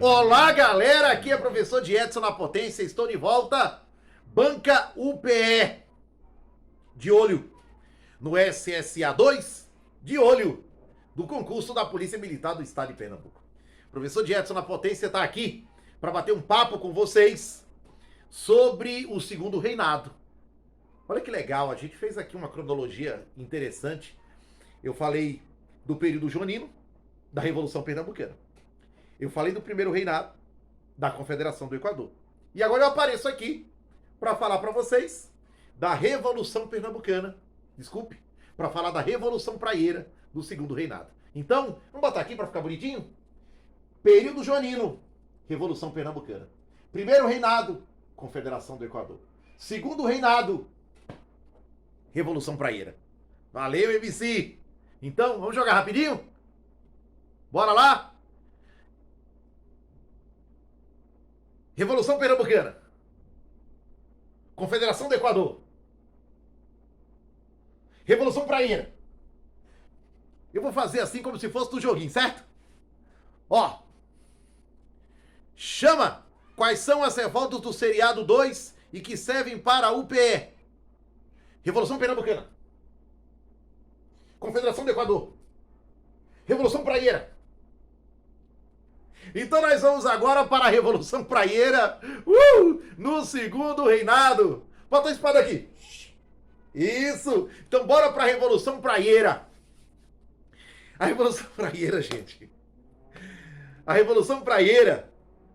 Olá, galera, aqui é o professor de Edson na Potência, estou de volta. Banca UPE, de olho no SSA 2, de olho do concurso da Polícia Militar do Estado de Pernambuco. O professor de Edson na Potência está aqui para bater um papo com vocês sobre o segundo reinado. Olha que legal, a gente fez aqui uma cronologia interessante. Eu falei do período joanino, da Revolução Pernambucana. Eu falei do primeiro reinado da Confederação do Equador. E agora eu apareço aqui para falar para vocês da Revolução Pernambucana. Desculpe, para falar da Revolução Praieira do segundo reinado. Então, vamos botar aqui para ficar bonitinho? Período joanino, Revolução Pernambucana. Primeiro reinado, Confederação do Equador. Segundo reinado, Revolução Praieira. Valeu, MC! Então, vamos jogar rapidinho? Bora lá? Revolução Pernambucana. Confederação do Equador. Revolução Praieira. Eu vou fazer assim como se fosse do joguinho, certo? Ó. Chama quais são as revoltas do seriado 2 e que servem para a UPE. Revolução Pernambucana. Confederação do Equador. Revolução Praieira. Então nós vamos agora para a Revolução Praieira, no segundo reinado. Bota a espada aqui. Isso. Então bora para a Revolução Praieira. A Revolução Praieira, gente. A Revolução Praieira.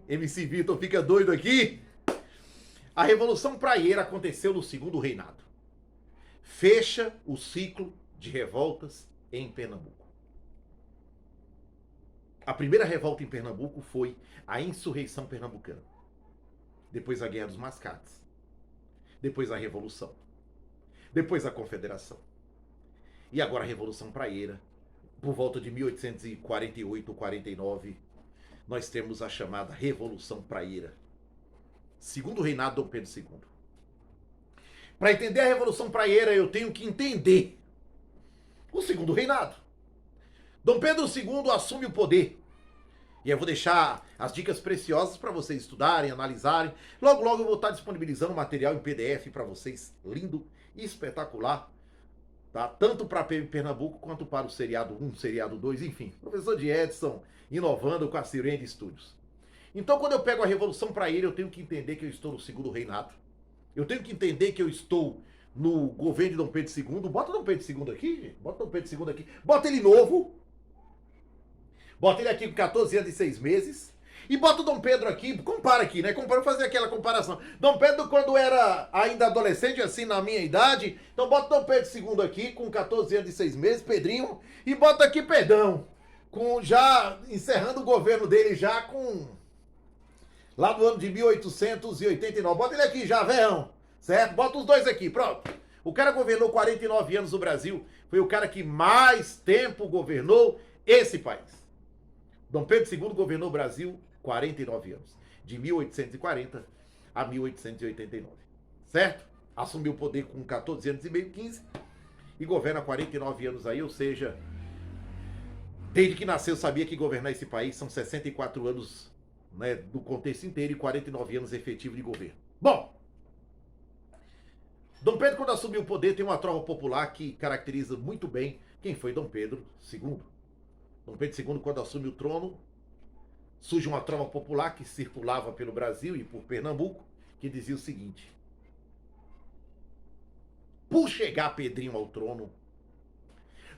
MC Vitor fica doido aqui. A Revolução Praieira aconteceu no segundo reinado. Fecha o ciclo de revoltas em Pernambuco. A primeira revolta em Pernambuco foi a Insurreição Pernambucana. Depois a Guerra dos Mascates. Depois a Revolução. Depois a Confederação. E agora a Revolução Praieira. Por volta de 1848 ou 49, nós temos a chamada Revolução Praieira. Segundo reinado de Dom Pedro II. Para entender a Revolução Praieira, eu tenho que entender o segundo reinado. Dom Pedro II assume o poder. E eu vou deixar as dicas preciosas para vocês estudarem, analisarem. Logo, logo eu vou estar disponibilizando material em PDF para vocês, lindo e espetacular. Tá? Tanto para Pernambuco quanto para o seriado 1, seriado 2, enfim. Professor de Edson, inovando com a Sirene Studios. Então, quando eu pego a Revolução Praieira, eu tenho que entender que eu estou no segundo reinado. Eu tenho que entender que eu estou no governo de Dom Pedro II. Bota Dom Pedro II aqui, gente. Bota Dom Pedro II aqui. Bota ele novo. Bota ele aqui com 14 anos e 6 meses. E bota o Dom Pedro aqui, compara aqui, né? Vou fazer aquela comparação. Dom Pedro, quando era ainda adolescente, assim, na minha idade. Então bota Dom Pedro II aqui, com 14 anos e 6 meses, Pedrinho. E bota aqui Pedrão, já encerrando o governo dele já com... lá no ano de 1889. Bota ele aqui já, velhão. Certo? Bota os dois aqui, pronto. O cara governou 49 anos no Brasil. Foi o cara que mais tempo governou esse país. Dom Pedro II governou o Brasil 49 anos, de 1840 a 1889, certo? Assumiu o poder com 14 anos e meio, 15, e governa 49 anos aí, ou seja, desde que nasceu sabia que governar esse país são 64 anos, né, do contexto inteiro e 49 anos efetivo de governo. Bom, Dom Pedro, quando assumiu o poder, tem uma trova popular que caracteriza muito bem quem foi Dom Pedro II. Dom Pedro II, quando assume o trono, surge uma trova popular que circulava pelo Brasil e por Pernambuco, que dizia o seguinte: por chegar Pedrinho ao trono,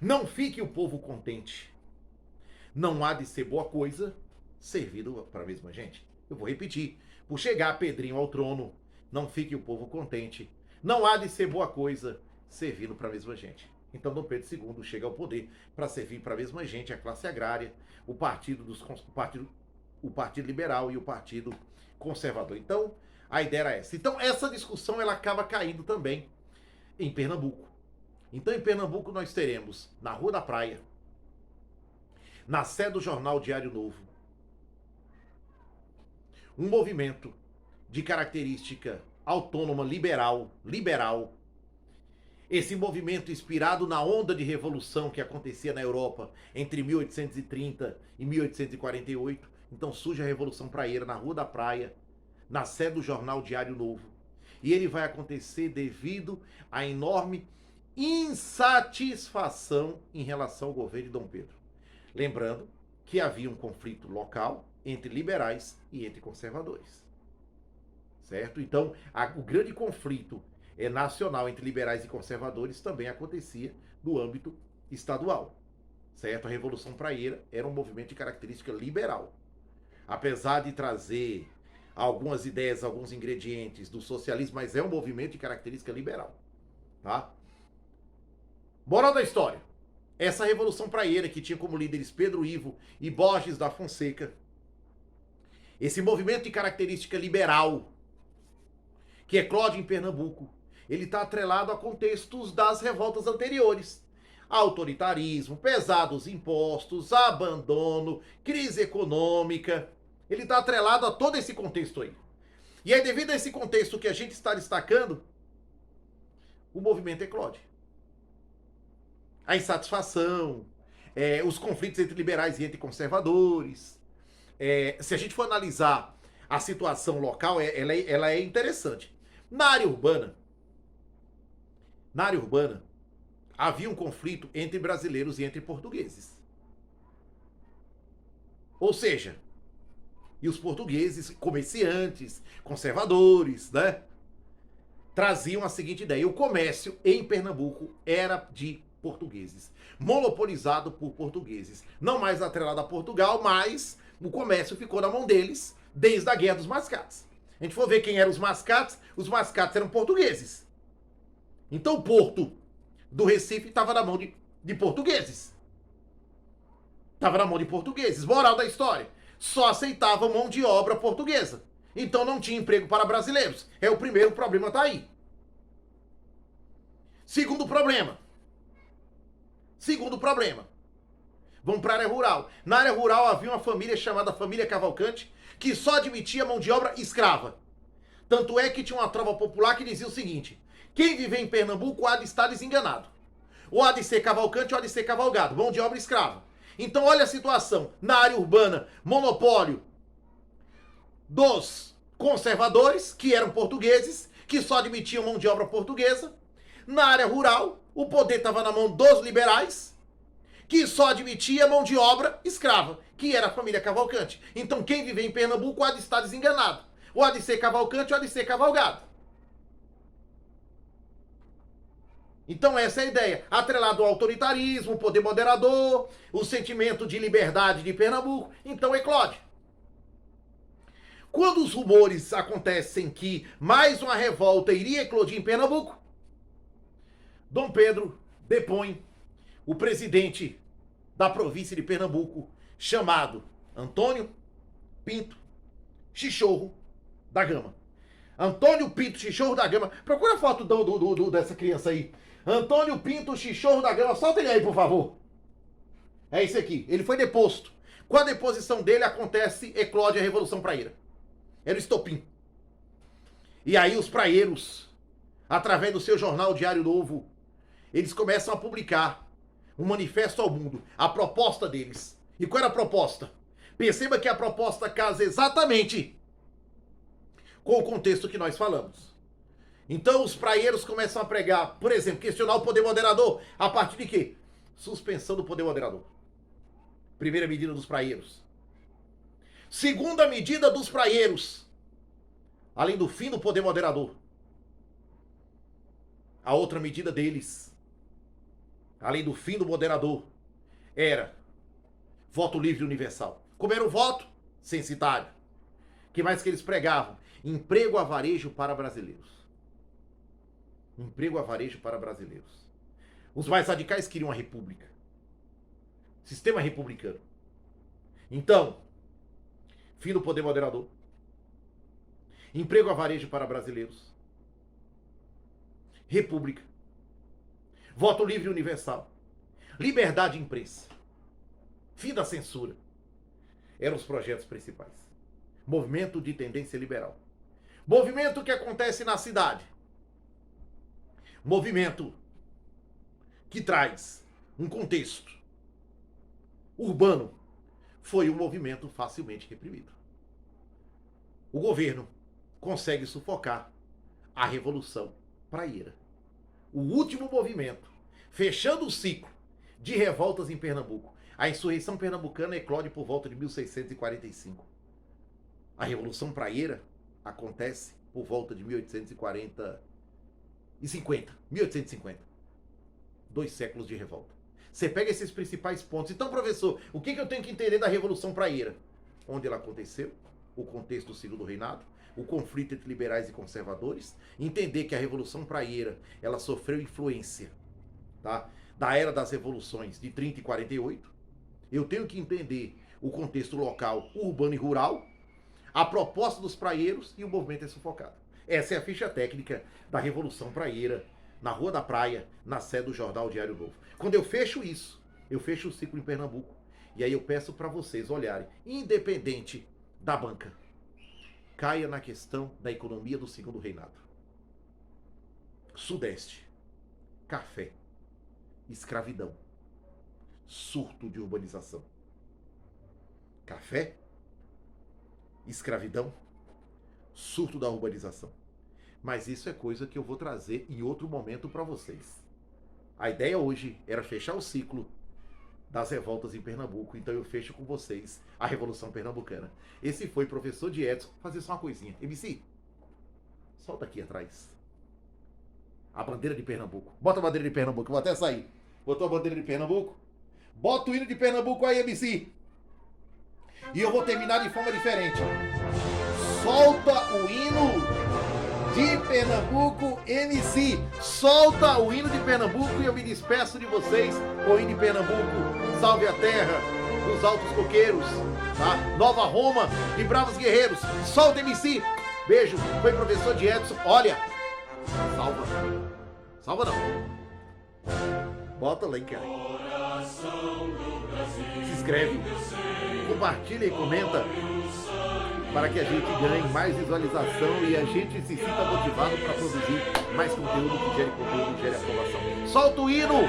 não fique o povo contente. Não há de ser boa coisa servido para a mesma gente. Eu vou repetir. Por chegar Pedrinho ao trono, não fique o povo contente. Não há de ser boa coisa servindo para a mesma gente. Então Dom Pedro II chega ao poder para servir para a mesma gente, a classe agrária, o Partido Liberal e o Partido Conservador. Então, a ideia era essa. Então, essa discussão ela acaba caindo também em Pernambuco. Então, em Pernambuco, nós teremos, na Rua da Praia, na sede do jornal Diário Novo, um movimento de característica autônoma, liberal. Esse movimento inspirado na onda de revolução que acontecia na Europa entre 1830 e 1848, Então surge a Revolução Praieira na Rua da Praia, na sede do jornal Diário Novo. E ele vai acontecer devido à enorme insatisfação em relação ao governo de Dom Pedro. Lembrando que havia um conflito local entre liberais e entre conservadores. Certo? Então, o grande conflito nacional entre liberais e conservadores também acontecia no âmbito estadual. Certo? A Revolução Praieira era um movimento de característica liberal. Apesar de trazer algumas ideias, alguns ingredientes do socialismo, mas é um movimento de característica liberal. Tá? Moral da história. Essa Revolução Praieira, que tinha como líderes Pedro Ivo e Borges da Fonseca, esse movimento de característica liberal, que eclode em Pernambuco, ele está atrelado a contextos das revoltas anteriores. Autoritarismo, pesados impostos, abandono, crise econômica. Ele está atrelado a todo esse contexto aí. E aí, devido a esse contexto que a gente está destacando, o movimento eclode. A insatisfação, os conflitos entre liberais e entre conservadores. Se a gente for analisar a situação local, ela é interessante. Na área urbana, havia um conflito entre brasileiros e entre portugueses. Ou seja, e os portugueses, comerciantes, conservadores, né, traziam a seguinte ideia: o comércio em Pernambuco era de portugueses, monopolizado por portugueses, não mais atrelado a Portugal, mas o comércio ficou na mão deles desde a Guerra dos Mascates. A gente for ver quem eram os mascates eram portugueses. Então o porto do Recife estava na mão de portugueses. Estava na mão de portugueses. Moral da história: só aceitavam mão de obra portuguesa. Então não tinha emprego para brasileiros. O primeiro problema está aí. Segundo problema. Vamos para a área rural. Na área rural havia uma família chamada Família Cavalcante, que só admitia mão de obra escrava. Tanto é que tinha uma trova popular que dizia o seguinte: quem viver em Pernambuco há de estar desenganado. Ou há de ser cavalcante ou há de ser cavalgado. Mão de obra escrava. Então olha a situação. Na área urbana, monopólio dos conservadores, que eram portugueses, que só admitiam mão de obra portuguesa. Na área rural, o poder estava na mão dos liberais, que só admitia mão de obra escrava, que era a família Cavalcante. Então quem vive em Pernambuco há de estar desenganado. Ou há de ser cavalcante ou há de ser cavalgado. Então essa é a ideia. Atrelado ao autoritarismo, o poder moderador, o sentimento de liberdade de Pernambuco. Então eclode. Quando os rumores acontecem que mais uma revolta iria eclodir em Pernambuco, Dom Pedro depõe o presidente da província de Pernambuco, chamado Antônio Pinto Chichorro da Gama. Antônio Pinto Chichorro da Gama. Procura a foto dessa criança aí. Antônio Pinto Chichorro da Gama. Solta ele aí, por favor. É esse aqui. Ele foi deposto. Com a deposição dele eclode a Revolução Praieira. Era o estopim. E aí os praieiros, através do seu jornal Diário Novo, eles começam a publicar um manifesto ao mundo. A proposta deles. E qual era a proposta? Perceba que a proposta casa exatamente com o contexto que nós falamos. Então os praieiros começam a pregar, por exemplo, questionar o poder moderador. A partir de quê? Suspensão do poder moderador. Primeira medida dos praieiros. Segunda medida dos praieiros, além do fim do poder moderador, a outra medida deles, além do fim do moderador, era voto livre universal. Como era o voto? Censitário. O que mais que eles pregavam? Emprego a varejo para brasileiros. Emprego a varejo para brasileiros. Os mais radicais queriam a república. Sistema republicano. Então, fim do poder moderador. Emprego a varejo para brasileiros. República. Voto livre universal. Liberdade de imprensa. Fim da censura. Eram os projetos principais. Movimento de tendência liberal. Movimento que acontece na cidade. Movimento que traz um contexto urbano foi um movimento facilmente reprimido. O governo consegue sufocar a Revolução Praieira. O último movimento, fechando o ciclo de revoltas em Pernambuco. A insurreição pernambucana eclode por volta de 1645. A Revolução Praieira acontece por volta de 1850. 1850. 2 séculos de revolta. Você pega esses principais pontos. Então, professor, o que eu tenho que entender da Revolução Praieira? Onde ela aconteceu, o contexto do Segundo Reinado, o conflito entre liberais e conservadores, entender que a Revolução Praieira, ela sofreu influência, tá, da Era das Revoluções de 30 e 48. Eu tenho que entender o contexto local, urbano e rural, a proposta dos praieiros e o movimento é sufocado. Essa é a ficha técnica da Revolução Praieira, na Rua da Praia, na sede do jornal Diário Novo. Quando eu fecho isso, eu fecho o ciclo em Pernambuco. E aí eu peço para vocês olharem, independente da banca, caia na questão da economia do Segundo Reinado. Sudeste, café, escravidão, surto de urbanização. Café, escravidão, surto da urbanização. Mas isso é coisa que eu vou trazer em outro momento para vocês. A ideia hoje era fechar o ciclo das revoltas em Pernambuco, então eu fecho com vocês a Revolução Pernambucana. Esse foi o professor de Edson. Fazer só uma coisinha. MC, solta aqui atrás a bandeira de Pernambuco. Bota a bandeira de Pernambuco, eu vou até sair. Botou a bandeira de Pernambuco? Bota o hino de Pernambuco aí, MC. E eu vou terminar de forma diferente. Solta o hino de Pernambuco, MC. Solta o hino de Pernambuco e eu me despeço de vocês com o hino de Pernambuco. Salve a terra dos altos coqueiros, tá? Nova Roma de bravos guerreiros. Solta, MC. Beijo. Foi professor de Edson. Olha, salva. Salva não. Bota lá, cara. Se inscreve, compartilha e comenta para que a gente ganhe mais visualização e a gente se sinta motivado para produzir mais conteúdo que gere conteúdo e gere aprovação. Solta o hino,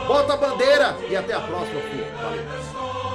bota a bandeira e até a próxima, filho. Valeu.